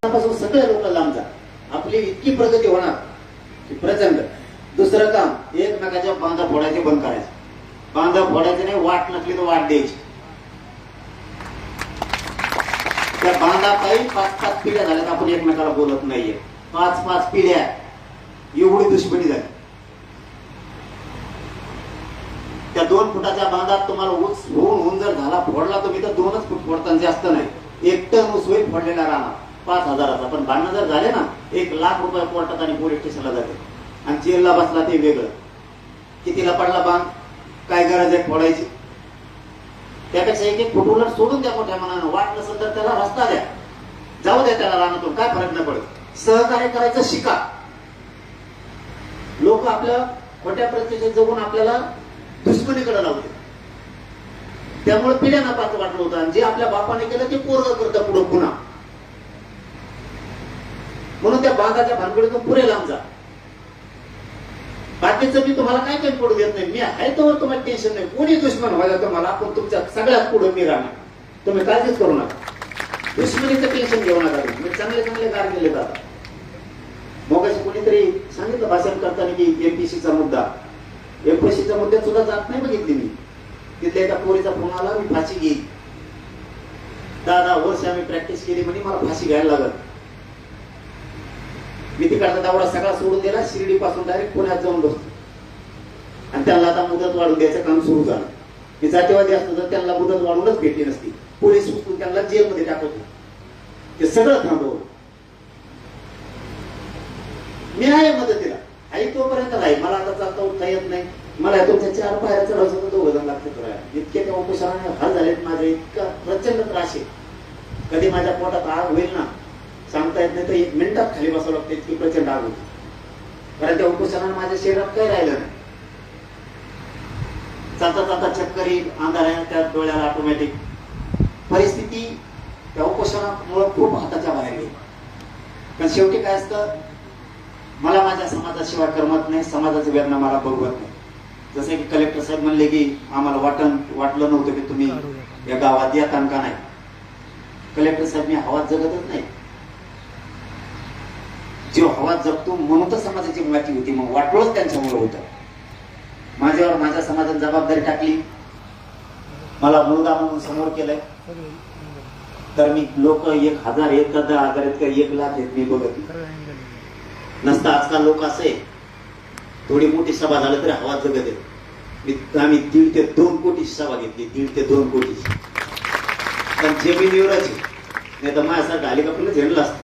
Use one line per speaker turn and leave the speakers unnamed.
पासून सगळे लोक लांब जा, आपली इतकी प्रगती होणार की प्रचंड. दुसरं काम, एकमेकाच्या बांधा फोडायचे बंद करायचे. बांधा फोडायचे नाही, वाट नसली तर वाट द्यायची. त्या बांधा काही 5-5 पिढ्या झाल्यात आपण एकमेकाला बोलत नाहीये. 5-5 पिढ्या एवढी दुश्मनी झाली. त्या 2 फुटाच्या बांधात तुम्हाला ऊस होऊन जर झाला फोडला तुम्ही तर 2च फूट फोडताना जास्त नाही. 1 टन ऊस होईल फोडलेला राहणार 5,000चा. पण भांडणं जर झाले ना 1 लाख रुपये कोर्टात आणि पोलीस स्टेशनला जाते. आणि जेलला बसला ते वेगळं. कितीला पडला बांध, काय गरज आहे फोडायची. त्यापेक्षा 1-1 फूट उलट सोडून द्या मोठ्या मनानं. वाट नसेल तर त्याला रस्ता द्या, जाऊ द्या त्याला रानातून, काय फरक नाही पडत. सहकार्य करायचं शिका. लोक आपल्या खोट्या प्रतिष्ठेत जगून आपल्याला दुश्मनीकडे लावते. त्यामुळे पिढ्यांना पाच वाटलं होतं. आणि जे आपल्या बापाने केलं ते पोरग करतं पुढं पुन्हा. म्हणून त्या बांधाच्या भानगडीतून पुरे लांब जा. बाकीचं मी तुम्हाला काय काही पडू देत नाही. मी आहे तर तुम्हाला टेन्शन नाही. कोणी दुश्मन व्हायला तुम्हाला, आपण तुमच्या सगळ्यात पुढे मी राहणार. तुम्ही काळजीच करू नका. दुश्मनीचं टेन्शन घेऊ नका. मी चांगले चांगले गार गेले जातात. मगाशी कोणीतरी सांगितलं भाषण करताना की एमपीसीचा मुद्दा, एमपीसीच्या मुद्द्यात सुद्धा जात नाही बघितली मी. तिथल्या एका पोरीचा फोन आला, मी फाशी घेईन. 10 वर्ष आम्ही प्रॅक्टिस केली म्हणजे मला फाशी घ्यायला लागत. मी तिकडचा दावडा सगळा सोडून दिला, शिर्डी पासून डायरेक्ट पुण्यात जाऊन बसतो. आणि त्यांना आता मुदत वाढून द्यायचं काम सुरू झालं. मी जातीवादी असतो तर त्यांना मुदत वाढूनच भेटली नसती. पोलीस उचलून त्यांना जेलमध्ये टाकत. ते सगळं थांबवलं. मी आहे मदतीला, आई तोपर्यंत नाही. मला आता चालता उठता येत नाही. मला तुमच्या 4 पायऱ्या चढायचं तर 2 जण लागतात. इतके त्या उपोषणाने हाल झालेत माझे. इतका प्रचंड त्रास आहे. कधी माझ्या पोटात आग होईल ना सांगता येत नाही. तर 1 मिनिटात खाली बसावं लागतं, इतकी प्रचंड आग होती. कारण त्या उपोषणाने माझ्या शरीरात काही राहिलं नाही. चालता चालता चक्कर येईल, अंधार आहे, त्या डोळ्याला ऑटोमॅटिक. परिस्थिती त्या उपोषणामुळे खूप हाताच्या बाहेर गेली. पण शेवटी काय असतं, मला माझ्या समाजाशिवाय करमत नाही. समाजाची वेदना मला बघवत नाही. जसे की कलेक्टर साहेब म्हणले की आम्हाला वाटलं नव्हतं की तुम्ही या गावात येता का नाही. कलेक्टर साहेब मी हवात जगतच नाही. जो हवात जगतो म्हणून तर समाजाची माती होती. मग वाटलोच त्यांच्यामुळे होतं. माझ्यावर माझ्या समाजाने जबाबदारी टाकली. मला मुलगा म्हणून समोर केलंय. तर मी लोक 1,000, 10,000, 1,00,000 आहेत मी बघत नसता. आजकाल लोक असे थोडी मोठी सभा झालं तरी हवा जगत आहेत. आम्ही 1.5 ते 2 कोटी सभा घेतली. 1.5 ते 2 कोटी. पण जमिनीवरच नाही तर माझ्यासारखं हेलिकॉप्टरला झेंडला असतं.